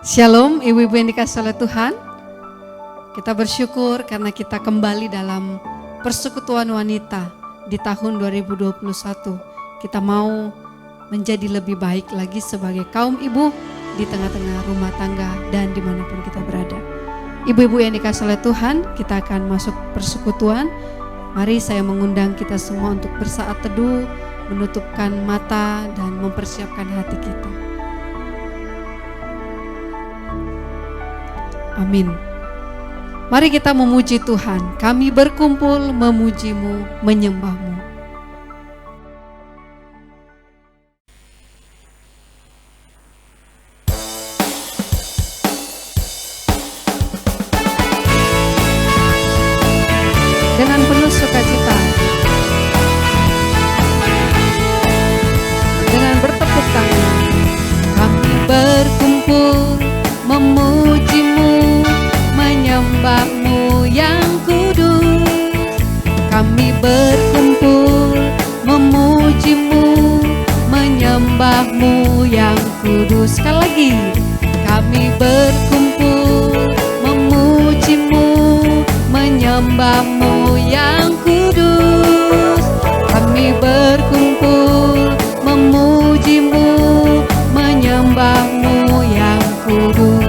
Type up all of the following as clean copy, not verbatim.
Shalom ibu-ibu yang dikasihi oleh Tuhan. Kita bersyukur karena kita kembali dalam persekutuan wanita di tahun 2021. Kita mau menjadi lebih baik lagi sebagai kaum ibu di tengah-tengah rumah tangga dan dimanapun kita berada. Ibu-ibu yang dikasihi oleh Tuhan, kita akan masuk persekutuan. Mari saya mengundang kita semua untuk bersaat teduh, menutupkan mata dan mempersiapkan hati kita. Amin. Mari kita memuji Tuhan. Kami berkumpul memuji-Mu, menyembah-Mu. Dengan penuh sukacita, dengan bertepuk tangan, kami berkumpul memuji-Mu, menyembah-Mu yang kudus. Kami berkumpul memuji-Mu, menyembah-Mu yang kudus. Sekali lagi, kami berkumpul memuji-Mu, menyembah-Mu yang kudus. Kami berkumpul memuji-Mu, menyembah-Mu yang kudus.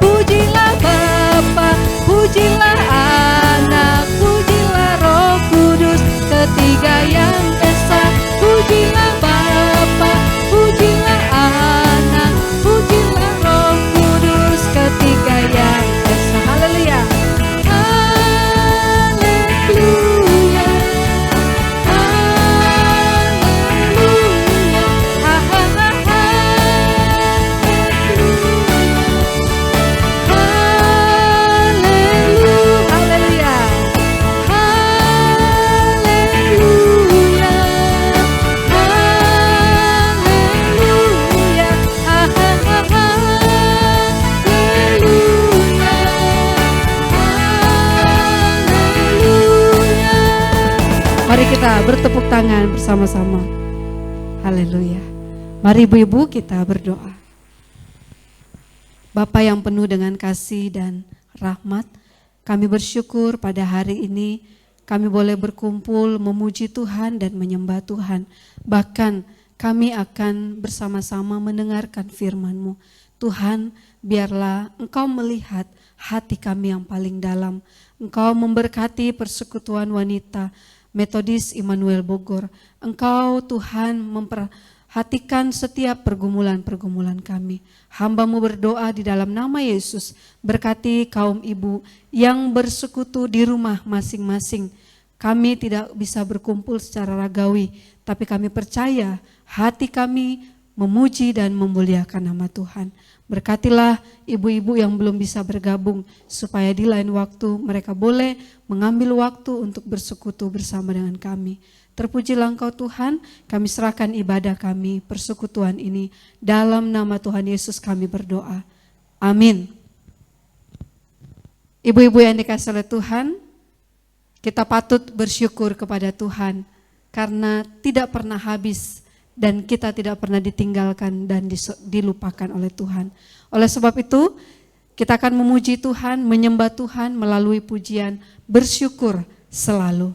Pujilah Bapa, pujilah Anak, pujilah Roh Kudus, ketiga yang esa. Pujilah Bapa, pujilah Anak, pujilah Roh Kudus, ketiga yang esa. Haleluya. Haleluya. Haleluya. Haleluya. Haleluya. Haleluya. Haleluya. Mari kita bertepuk tangan bersama-sama. Haleluya. Mari ibu-ibu kita berdoa. Bapa yang penuh dengan kasih dan rahmat, kami bersyukur pada hari ini kami boleh berkumpul memuji Tuhan dan menyembah Tuhan. Bahkan kami akan bersama-sama mendengarkan firman-Mu. Tuhan, biarlah Engkau melihat hati kami yang paling dalam. Engkau memberkati persekutuan wanita Metodis Immanuel Bogor. Engkau Tuhan memperhatikan setiap pergumulan-pergumulan kami. Hamba-Mu berdoa di dalam nama Yesus, berkati kaum ibu yang bersekutu di rumah masing-masing. Kami tidak bisa berkumpul secara ragawi, tapi kami percaya hati kami memuji dan memuliakan nama Tuhan. Berkatilah ibu-ibu yang belum bisa bergabung, supaya di lain waktu mereka boleh mengambil waktu untuk bersekutu bersama dengan kami. Terpujilah Engkau Tuhan, kami serahkan ibadah kami, persekutuan ini. Dalam nama Tuhan Yesus kami berdoa. Amin. Ibu-ibu yang dikasihi oleh Tuhan, kita patut bersyukur kepada Tuhan karena tidak pernah habis dan kita tidak pernah ditinggalkan dan dilupakan oleh Tuhan. Oleh sebab itu, kita akan memuji Tuhan, menyembah Tuhan melalui pujian, bersyukur selalu.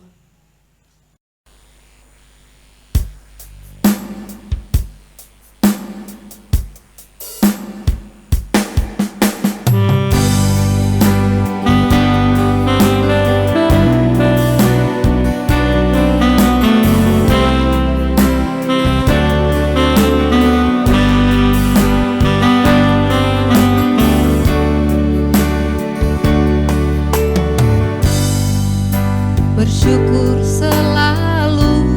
Bersyukur selalu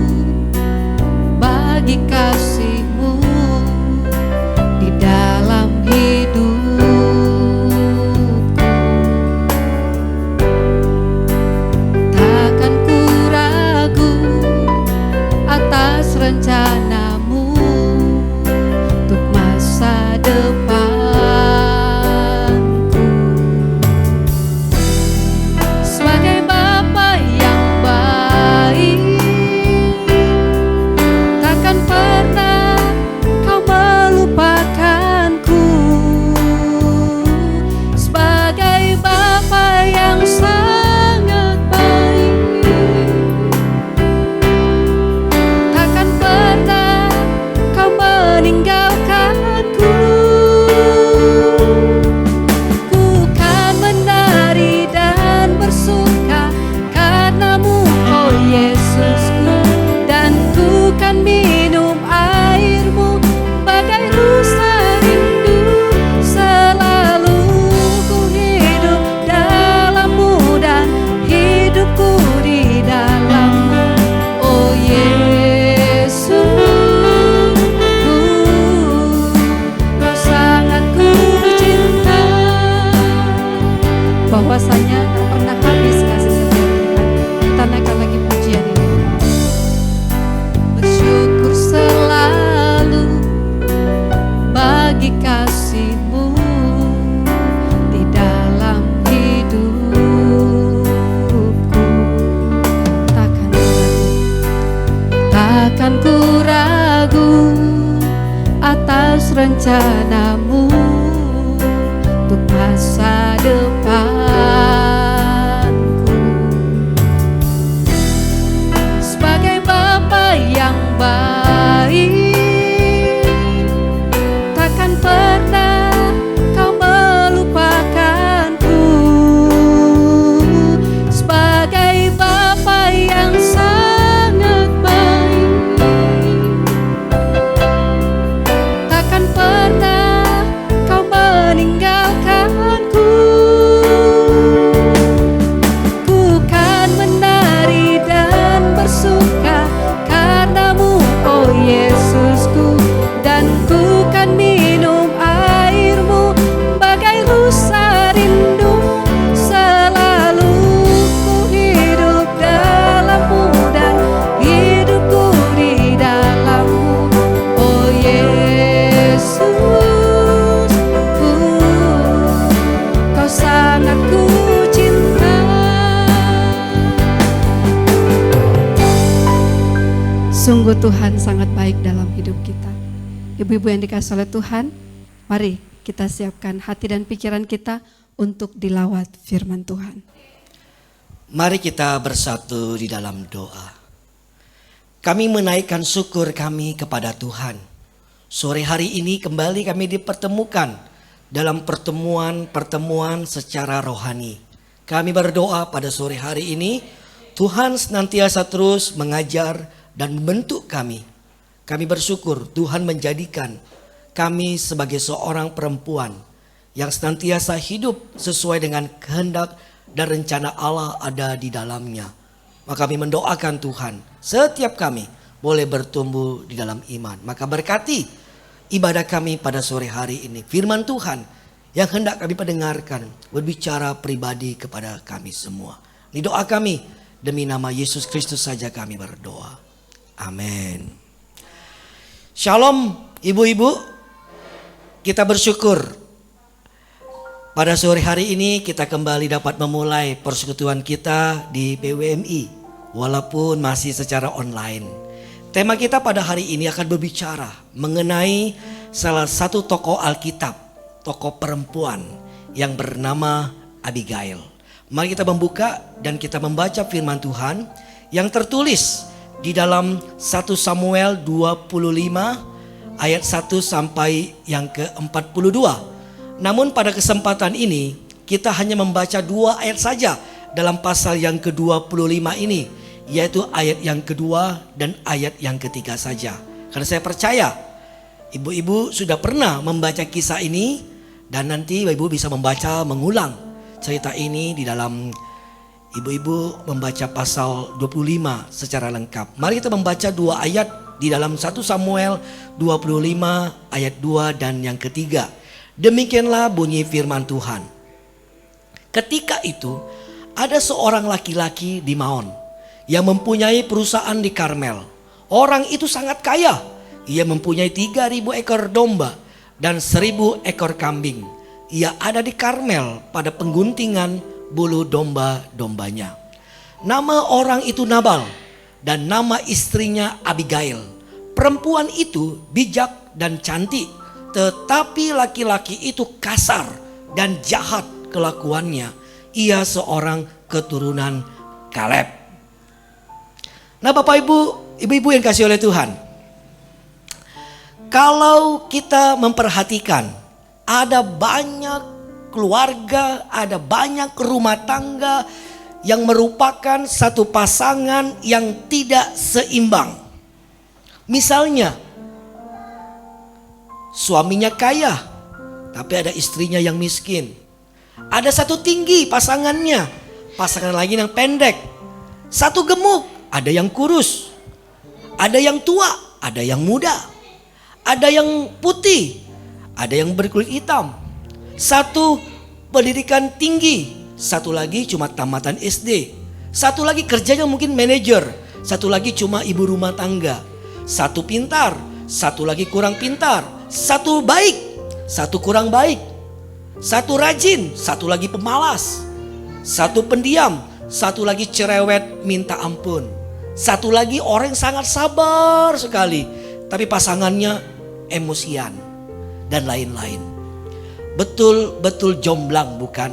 bagi kasih-Mu di dalam hidupku. Takkan ku ragu atas rencana-Mu untuk masa depanku. Sebagai Bapa yang baik, rencanamu untuk masa depanku. Sebagai Bapa yang baik, takkan pernah kau melupakanku. Sebagai Bapa yang sangat baik, takkan pernah kau meninggalkanku. Ku kan menari dan bersuka karenamu, oh Yesusku, dan ku kan minum airmu bagai rusa rindu. Selalu ku hidup dalammu dan hidupku di dalammu, oh Yesus, kau sangat ku cinta. Sungguh Tuhan sangat baik dalam hidup kita. Ibu-ibu yang dikasihi oleh Tuhan, mari kita siapkan hati dan pikiran kita untuk dilawat firman Tuhan. Mari kita bersatu di dalam doa. Kami menaikkan syukur kami kepada Tuhan. Sore hari ini kembali kami dipertemukan dalam pertemuan secara rohani. Kami berdoa pada sore hari ini, Tuhan senantiasa terus mengajar dan membentuk kami. Kami bersyukur Tuhan menjadikan kami sebagai seorang perempuan yang senantiasa hidup sesuai dengan kehendak dan rencana Allah ada di dalamnya. Maka kami mendoakan Tuhan, setiap kami boleh bertumbuh di dalam iman. Maka berkati ibadah kami pada sore hari ini. Firman Tuhan yang hendak kami pendengarkan berbicara pribadi kepada kami semua. Ini doa kami, demi nama Yesus Kristus saja kami berdoa. Amin. Shalom ibu-ibu, kita bersyukur pada sore hari ini kita kembali dapat memulai persekutuan kita di PWMI walaupun masih secara online. Tema kita pada hari ini akan berbicara mengenai salah satu tokoh Alkitab, tokoh perempuan yang bernama Abigail. Mari kita membuka dan kita membaca firman Tuhan yang tertulis di dalam 1 Samuel 25 ayat 1 sampai yang ke-42. Namun pada kesempatan ini kita hanya membaca 2 ayat saja dalam pasal yang ke-25 ini, yaitu ayat yang kedua dan ayat yang ketiga saja. Karena saya percaya ibu-ibu sudah pernah membaca kisah ini dan nanti ibu bisa membaca mengulang cerita ini di dalam ibu-ibu membaca pasal 25 secara lengkap. Mari kita membaca 2 ayat di dalam 1 Samuel 25 ayat 2 dan yang ketiga. Demikianlah bunyi firman Tuhan. Ketika itu ada seorang laki-laki di Maon yang mempunyai perusahaan di Karmel. Orang itu sangat kaya. Ia mempunyai 3.000 ekor domba dan 1.000 ekor kambing. Ia ada di Karmel pada pengguntingan bulu domba-dombanya. Nama orang itu Nabal dan nama istrinya Abigail. Perempuan itu bijak dan cantik, tetapi laki-laki itu kasar dan jahat kelakuannya. Ia seorang keturunan Kaleb. Nah Bapak Ibu, ibu-ibu yang kasih oleh Tuhan, kalau kita memperhatikan ada banyak keluarga, ada banyak rumah tangga yang merupakan satu pasangan yang tidak seimbang. Misalnya suaminya kaya tapi ada istrinya yang miskin. Ada satu tinggi pasangannya, pasangan lagi yang pendek. Satu gemuk, ada yang kurus. Ada yang tua, ada yang muda. Ada yang putih, ada yang berkulit hitam. Satu pendidikan tinggi, satu lagi cuma tamatan SD. Satu lagi kerjanya mungkin manajer, satu lagi cuma ibu rumah tangga. Satu pintar, satu lagi kurang pintar. Satu baik, satu kurang baik. Satu rajin, satu lagi pemalas. Satu pendiam, satu lagi cerewet minta ampun. Satu lagi orang yang sangat sabar sekali, tapi pasangannya emosian. dan lain-lain. Betul-betul jomblang, bukan?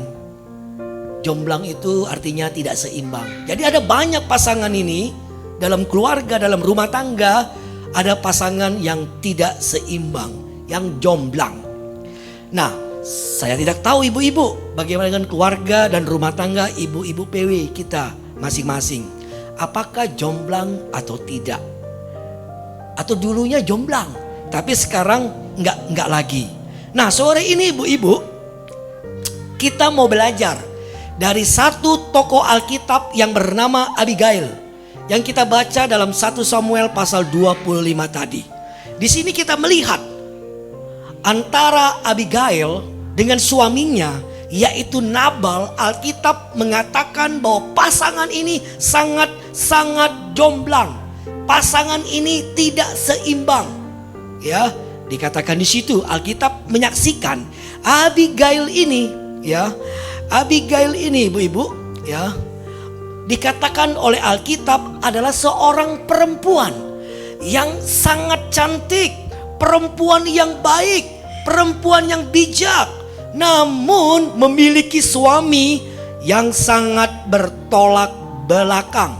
Jomblang itu artinya tidak seimbang. Jadi ada banyak pasangan ini dalam keluarga, dalam rumah tangga, ada pasangan yang tidak seimbang, yang jomblang. Nah, saya tidak tahu ibu-ibu bagaimana dengan keluarga dan rumah tangga ibu-ibu PW kita masing-masing. Apakah jomblang atau tidak? Atau dulunya jomblang, tapi sekarang enggak lagi. Nah, sore ini ibu-ibu, kita mau belajar dari satu tokoh Alkitab yang bernama Abigail, yang kita baca dalam 1 Samuel pasal 25 tadi. Di sini kita melihat antara Abigail dengan suaminya, yaitu Nabal. Alkitab mengatakan bahwa pasangan ini sangat jomblang. Pasangan ini tidak seimbang. Ya, dikatakan di situ Alkitab menyaksikan Abigail ini, ya. Abigail ini ibu-ibu, ya, dikatakan oleh Alkitab adalah seorang perempuan yang sangat cantik, perempuan yang baik, perempuan yang bijak, namun memiliki suami yang sangat bertolak belakang.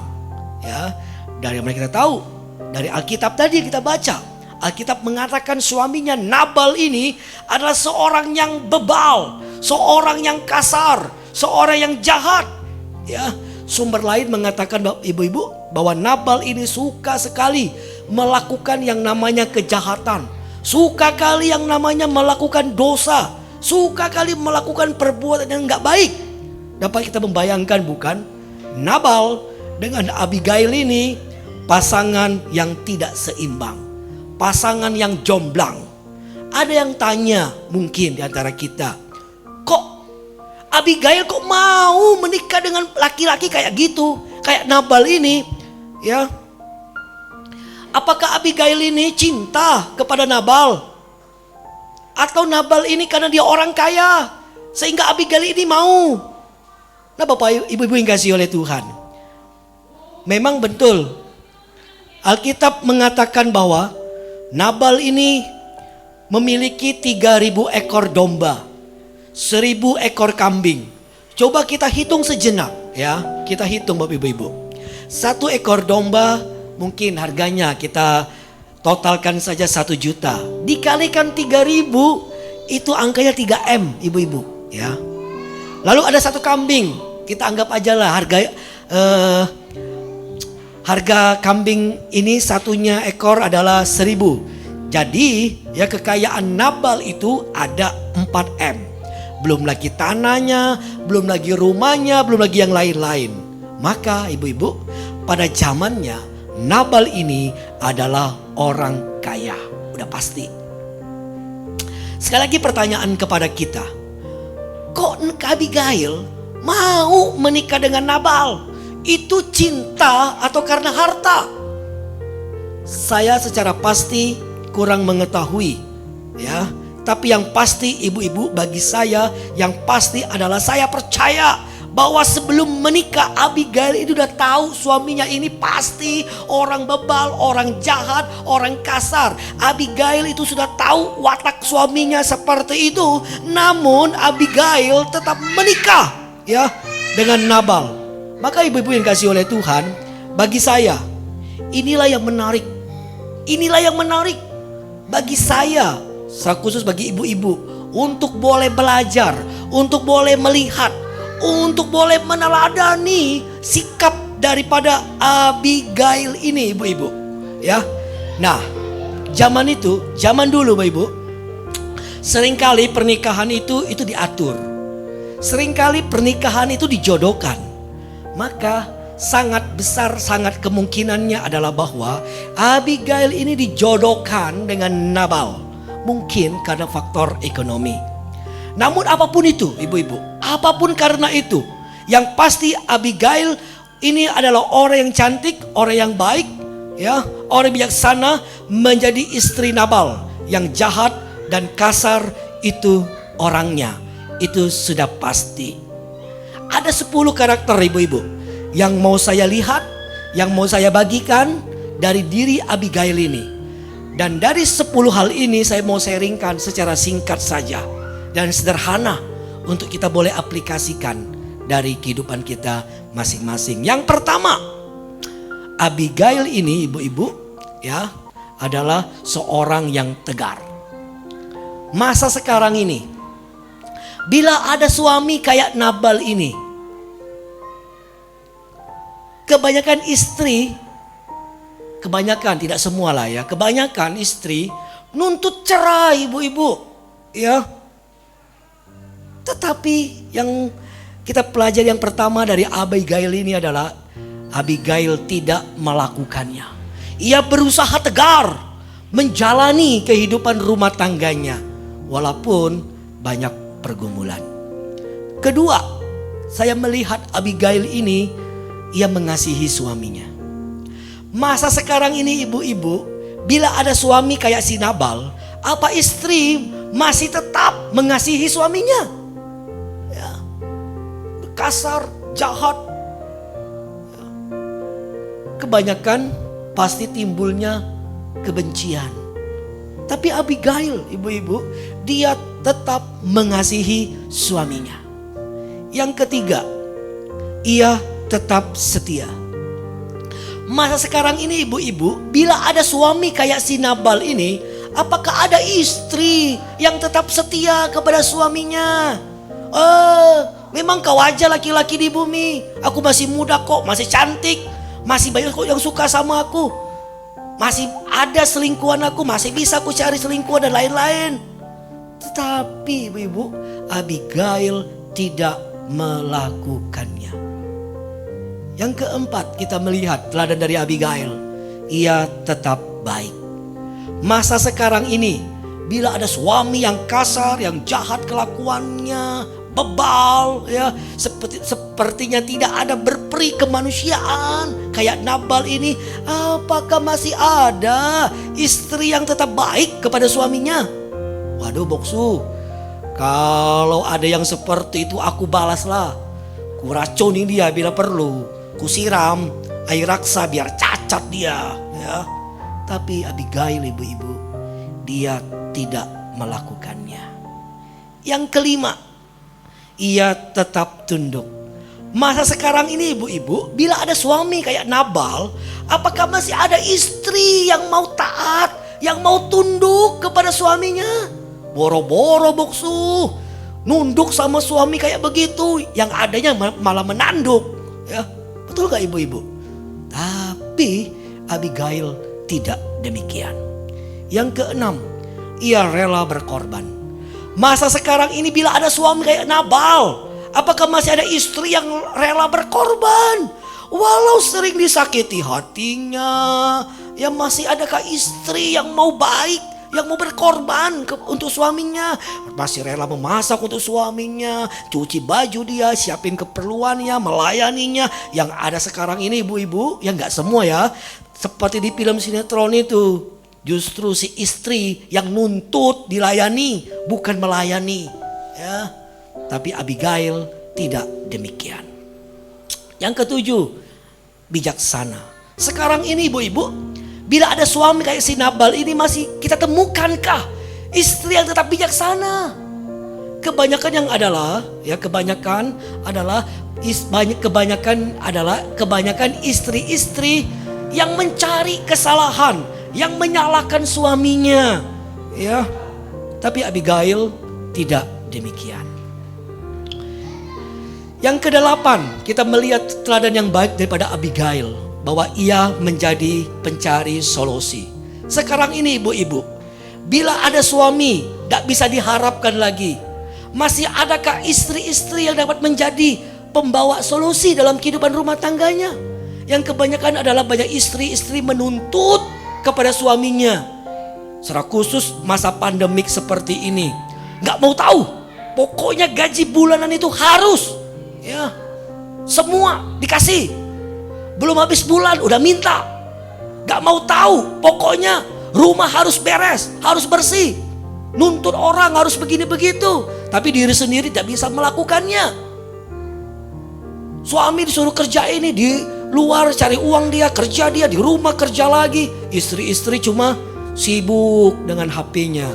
Ya, dari mana kita tahu? Dari Alkitab tadi kita baca. Alkitab mengatakan suaminya Nabal ini adalah seorang yang bebal, seorang yang kasar, seorang yang jahat. Ya, sumber lain mengatakan ibu-ibu bahwa Nabal ini suka sekali melakukan yang namanya kejahatan, suka kali yang namanya melakukan dosa, suka kali melakukan perbuatan yang enggak baik. Dapat kita membayangkan, bukan? Nabal dengan Abigail ini pasangan yang tidak seimbang, pasangan yang jomblang. Ada yang tanya mungkin di antara kita, kok Abigail kok mau menikah dengan laki-laki kayak gitu, kayak Nabal ini? Ya, apakah Abigail ini cinta kepada Nabal? Atau Nabal ini karena dia orang kaya sehingga Abigail ini mau? Nah, Bapak Ibu yang kasih oleh Tuhan, memang betul Alkitab mengatakan bahwa Nabal ini memiliki 3.000 ekor domba, 1.000 ekor kambing. Coba kita hitung sejenak, ya. Kita hitung Bapak Ibu. 1 ekor domba mungkin harganya kita totalkan saja 1 juta. Dikalikan 3.000 itu angkanya 3M ibu-ibu, ya. Lalu ada 1 kambing, kita anggap aja lah harga kambing ini satunya ekor adalah 1.000. Jadi ya kekayaan Nabal itu ada 4M. Belum lagi tanahnya, belum lagi rumahnya, belum lagi yang lain-lain. Maka ibu-ibu, pada zamannya Nabal ini adalah orang kaya. Udah pasti. Sekali lagi pertanyaan kepada kita, kok Abigail mau menikah dengan Nabal? Itu cinta atau karena harta? Saya secara pasti kurang mengetahui, ya. Tapi yang pasti ibu-ibu, bagi saya yang pasti adalah saya percaya bahwa sebelum menikah Abigail itu udah tahu suaminya ini pasti orang bebal, orang jahat, orang kasar. Abigail itu sudah tahu watak suaminya seperti itu, namun Abigail tetap menikah, ya, dengan Nabal. Maka ibu-ibu yang kasih oleh Tuhan, bagi saya inilah yang menarik. Inilah yang menarik bagi saya, khusus bagi ibu-ibu, untuk boleh belajar, untuk boleh melihat, untuk boleh meneladani sikap daripada Abigail ini ibu-ibu, ya. Nah, zaman dulu ibu, seringkali pernikahan itu diatur. Seringkali pernikahan itu dijodohkan. Maka sangat besar, sangat kemungkinannya adalah bahwa Abigail ini dijodohkan dengan Nabal. Mungkin karena faktor ekonomi. Namun apapun itu ibu-ibu, apapun karena itu, yang pasti Abigail ini adalah orang yang cantik, orang yang baik, ya, orang bijaksana, menjadi istri Nabal yang jahat dan kasar. Itu orangnya, itu sudah pasti. Ada 10 karakter ibu-ibu yang mau saya lihat, yang mau saya bagikan dari diri Abigail ini. Dan dari 10 hal ini saya mau sharingkan secara singkat saja dan sederhana untuk kita boleh aplikasikan dari kehidupan kita masing-masing. Yang pertama, Abigail ini ibu-ibu ya adalah seorang yang tegar. Masa sekarang ini, bila ada suami kayak Nabal ini, kebanyakan istri, kebanyakan tidak semua lah ya, kebanyakan istri nuntut cerai ibu-ibu ya. Tetapi yang kita pelajari yang pertama dari Abigail ini adalah Abigail tidak melakukannya. Ia berusaha tegar menjalani kehidupan rumah tangganya walaupun banyak pergumulan. Kedua, saya melihat Abigail ini ia mengasihi suaminya. Masa sekarang ini ibu-ibu, bila ada suami kayak si Nabal, apa istri masih tetap mengasihi suaminya? Ya. Kasar, jahat. Ya. Kebanyakan pasti timbulnya kebencian. Tapi Abigail, ibu-ibu, dia tetap mengasihi suaminya. Yang ketiga, ia tetap setia. Masa sekarang ini ibu-ibu, bila ada suami kayak si Nabal ini, apakah ada istri yang tetap setia kepada suaminya? Memang kau aja laki-laki di bumi. Aku masih muda kok, masih cantik, masih banyak kok yang suka sama aku. Masih ada selingkuhan aku, masih bisa aku cari selingkuhan dan lain-lain. Tetapi ibu-ibu, Abigail tidak melakukannya. Yang keempat, kita melihat teladan dari Abigail. Ia tetap baik. Masa sekarang ini, bila ada suami yang kasar, yang jahat kelakuannya, bebal ya, sepertinya tidak ada berperi kemanusiaan kayak Nabal ini, apakah masih ada istri yang tetap baik kepada suaminya? Waduh boksu, kalau ada yang seperti itu aku balaslah. Ku racuni dia bila perlu. Ku siram air raksa biar cacat dia ya. Tapi Abigail ibu-ibu, dia tidak melakukannya. Yang kelima, ia tetap tunduk. Masa sekarang ini ibu-ibu, bila ada suami kayak Nabal, apakah masih ada istri yang mau taat, yang mau tunduk kepada suaminya? Boro-boro boksu, nunduk sama suami kayak begitu, yang adanya malah menanduk ya. Betul gak ibu-ibu? Tapi Abigail tidak demikian. Yang keenam, ia rela berkorban. Masa sekarang ini bila ada suami kayak Nabal, apakah masih ada istri yang rela berkorban? Walau sering disakiti hatinya, ya masih adakah istri yang mau baik, yang mau berkorban untuk suaminya, masih rela memasak untuk suaminya, cuci baju dia, siapin keperluannya, melayaninya. Yang ada sekarang ini ibu-ibu, ya nggak semua ya, seperti di film sinetron itu, justru si istri yang nuntut dilayani, bukan melayani ya. Tapi Abigail tidak demikian. Yang ketujuh, bijaksana. Sekarang ini ibu-ibu, bila ada suami kayak si Nabal ini, masih kita temukankah istri yang tetap bijaksana? Kebanyakan kebanyakan istri-istri yang mencari kesalahan, yang menyalahkan suaminya, ya. Tapi Abigail tidak demikian. Yang kedelapan, kita melihat teladan yang baik daripada Abigail, bahwa ia menjadi pencari solusi. Sekarang ini ibu-ibu, bila ada suami gak bisa diharapkan lagi, masih adakah istri-istri yang dapat menjadi pembawa solusi dalam kehidupan rumah tangganya? Yang kebanyakan adalah banyak istri-istri menuntut kepada suaminya. Secara khusus masa pandemik seperti ini, gak mau tahu, pokoknya gaji bulanan itu harus ya, semua dikasih. Belum habis bulan udah minta. Gak mau tahu, pokoknya rumah harus beres, harus bersih. Nuntut orang harus begini begitu, tapi diri sendiri tidak bisa melakukannya. Suami disuruh kerja ini, di luar cari uang dia, kerja dia, di rumah kerja lagi. Istri-istri cuma sibuk dengan HP-nya.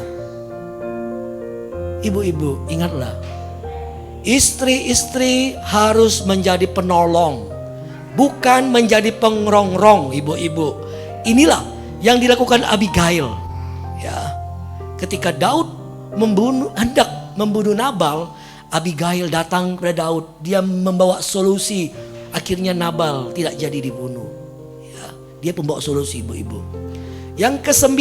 Ibu-ibu, ingatlah, istri-istri harus menjadi penolong, bukan menjadi pengerongrong. Ibu-ibu, inilah yang dilakukan Abigail. Ya, ketika Daud hendak membunuh Nabal, Abigail datang kepada Daud. Dia membawa solusi. Akhirnya Nabal tidak jadi dibunuh. Ya, dia pembawa solusi, ibu-ibu. Yang ke-9,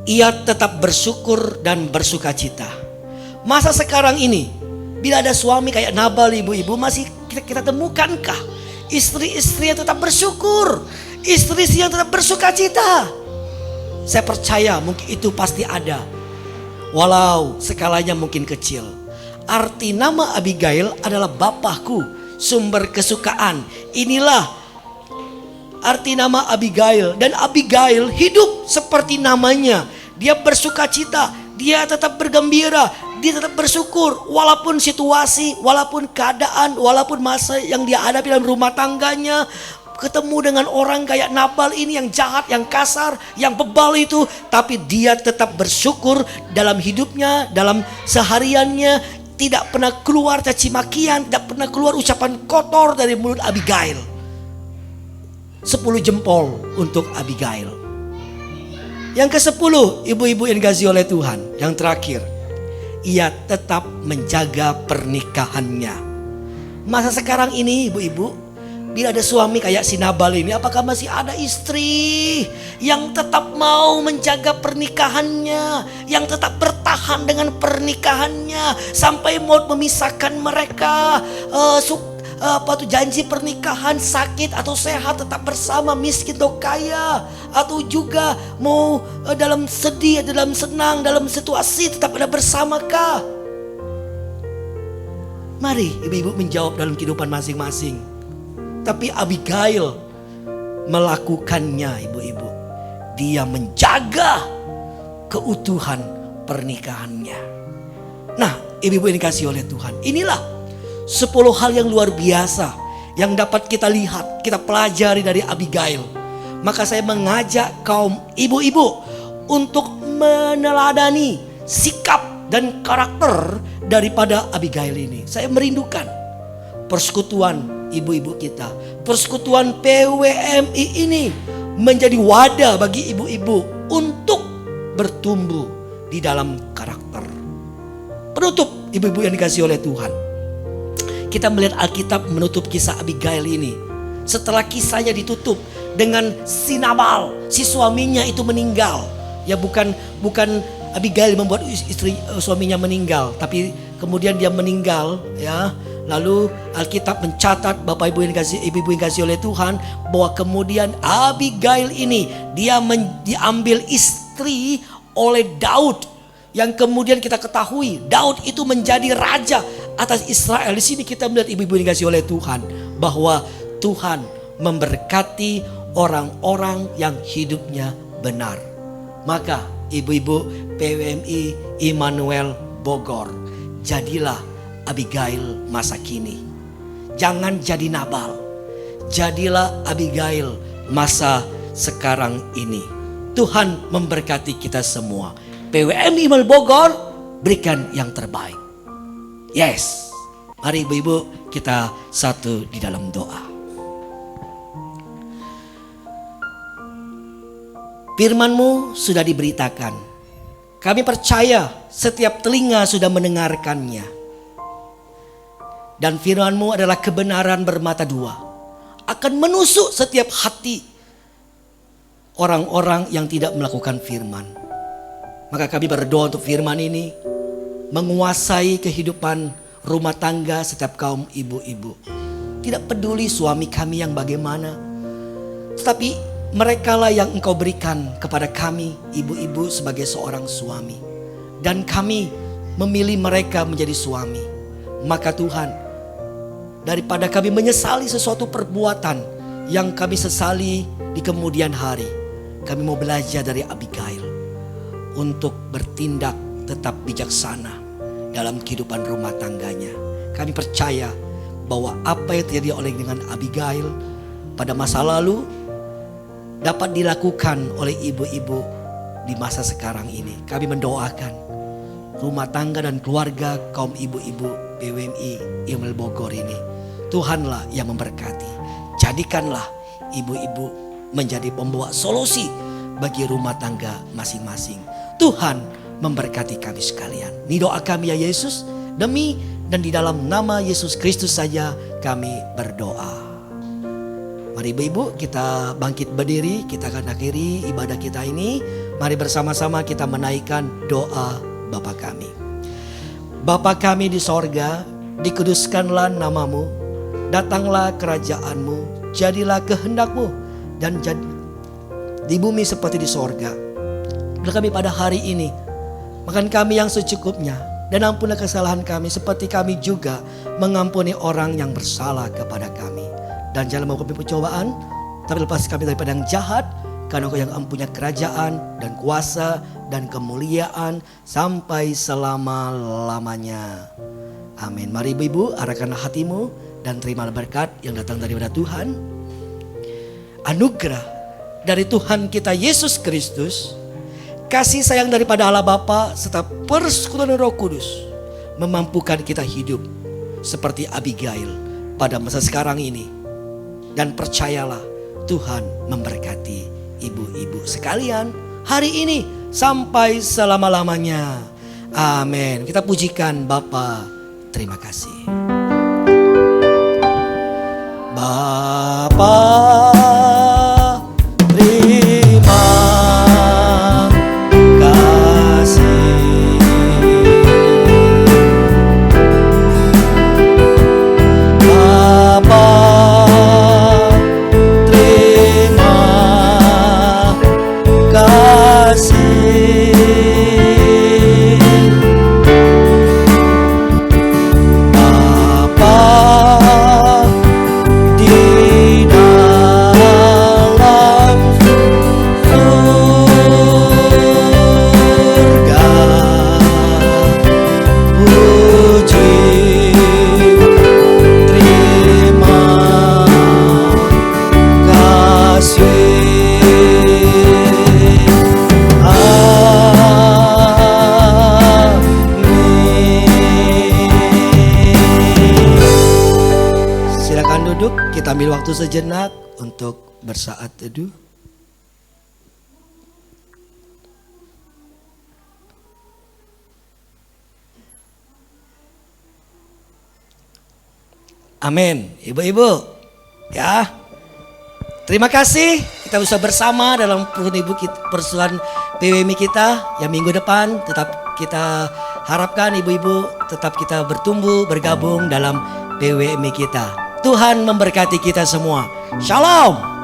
ia tetap bersyukur dan bersuka cita. Masa sekarang ini, bila ada suami kayak Nabal, ibu-ibu, masih kita temukankah istri-istri yang tetap bersyukur, istri-istri yang tetap bersuka cita? Saya percaya mungkin itu pasti ada, walau skalanya mungkin kecil. Arti nama Abigail adalah Bapakku, sumber kesukaan. Inilah arti nama Abigail. Dan Abigail hidup seperti namanya. Dia bersuka cita, dia tetap bergembira, dia tetap bersyukur. Walaupun situasi, walaupun keadaan, walaupun masa yang dia hadapi dalam rumah tangganya, ketemu dengan orang kayak Nabal ini yang jahat, yang kasar, yang bebal itu, tapi dia tetap bersyukur dalam hidupnya, dalam sehariannya. Tidak pernah keluar caci makian, tidak pernah keluar ucapan kotor dari mulut Abigail. 10 jempol untuk Abigail. Yang ke-10, ibu-ibu yang dikasihi oleh Tuhan, yang terakhir, ia tetap menjaga pernikahannya. Masa sekarang ini, ibu-ibu, bila ada suami kayak si Nabal ini, apakah masih ada istri yang tetap mau menjaga pernikahannya, yang tetap bertahan dengan pernikahannya sampai mau memisahkan mereka? Janji pernikahan, sakit atau sehat tetap bersama, miskin atau kaya, atau juga mau dalam sedih, dalam senang, dalam situasi tetap ada bersamakah? Mari ibu-ibu menjawab dalam kehidupan masing-masing. Tapi Abigail melakukannya, ibu-ibu. Dia menjaga keutuhan pernikahannya. Nah, ibu-ibu yang dikasihi oleh Tuhan, inilah 10 hal yang luar biasa yang dapat kita lihat, kita pelajari dari Abigail. Maka saya mengajak kaum ibu-ibu untuk meneladani sikap dan karakter daripada Abigail ini. Saya merindukan persekutuan ibu-ibu kita, persekutuan PWMI ini menjadi wadah bagi ibu-ibu untuk bertumbuh di dalam karakter. Penutup, ibu-ibu yang dikasihi oleh Tuhan, kita melihat Alkitab menutup kisah Abigail ini. Setelah kisahnya ditutup dengan si Nabal, si suaminya itu meninggal. Ya bukan Abigail membuat suaminya meninggal, tapi kemudian dia meninggal, ya. Lalu Alkitab mencatat, Bapak Ibu yang dikasihi oleh Tuhan, bahwa kemudian Abigail ini dia diambil istri oleh Daud, yang kemudian kita ketahui Daud itu menjadi raja atas Israel. Di sini kita melihat ibu-ibu yang dikasihi oleh Tuhan, bahwa Tuhan memberkati orang-orang yang hidupnya benar. Maka ibu-ibu PWMI Immanuel Bogor, jadilah Abigail masa kini. Jangan jadi Nabal, jadilah Abigail masa sekarang ini. Tuhan memberkati kita semua. PWMI Immanuel Bogor, berikan yang terbaik. Yes. Mari ibu-ibu kita satu di dalam doa. Firman-Mu sudah diberitakan. Kami percaya setiap telinga sudah mendengarkannya. Dan firman-Mu adalah kebenaran bermata dua, akan menusuk setiap hati orang-orang yang tidak melakukan firman. Maka kami berdoa untuk firman ini menguasai kehidupan rumah tangga setiap kaum ibu-ibu. Tidak peduli suami kami yang bagaimana, tetapi merekalah yang Engkau berikan kepada kami ibu-ibu sebagai seorang suami. Dan kami memilih mereka menjadi suami. Maka Tuhan, daripada kami menyesali sesuatu perbuatan yang kami sesali di kemudian hari, kami mau belajar dari Abigail untuk bertindak tetap bijaksana dalam kehidupan rumah tangganya. Kami percaya bahwa apa yang terjadi oleh dengan Abigail pada masa lalu dapat dilakukan oleh ibu-ibu di masa sekarang ini. Kami mendoakan rumah tangga dan keluarga kaum ibu-ibu PWMI Immanuel Bogor ini. Tuhanlah yang memberkati. Jadikanlah ibu-ibu menjadi pembawa solusi bagi rumah tangga masing-masing. Tuhan memberkati kami sekalian. Ini doa kami ya Yesus. Demi dan di dalam nama Yesus Kristus saja kami berdoa. Mari ibu-ibu kita bangkit berdiri, kita akan akhiri ibadah kita ini. Mari bersama-sama kita menaikkan doa Bapa kami. Bapa kami di sorga, dikuduskanlah namamu, datanglah kerajaanmu, jadilah kehendakmu dan di bumi seperti di sorga. Beri kami pada hari ini makan kami yang secukupnya, dan ampunilah kesalahan kami seperti kami juga mengampuni orang yang bersalah kepada kami. Dan jangan membawa kami pencobaan, tapi lepas kami daripada yang jahat, karena Engkau yang mempunyai kerajaan dan kuasa dan kemuliaan sampai selama-lamanya. Amin. Mari ibu-ibu arahkanlah hatimu dan terimalah berkat yang datang daripada Tuhan. Anugerah dari Tuhan kita Yesus Kristus, kasih sayang daripada Allah Bapa serta persekutuan Roh Kudus memampukan kita hidup seperti Abigail pada masa sekarang ini. Dan percayalah, Tuhan memberkati ibu-ibu sekalian hari ini sampai selama-lamanya. Amin. Kita pujikan Bapa. Terima kasih. Bapa, terima kasih. Bapa, kita ambil waktu sejenak untuk bersaat teduh. Amin. Ibu-ibu, ya. Terima kasih kita bisa bersama dalam persuan PWMI kita yang minggu depan. Tetap kita harapkan ibu-ibu tetap kita bertumbuh, bergabung dalam PWMI kita. Tuhan memberkati kita semua. Shalom.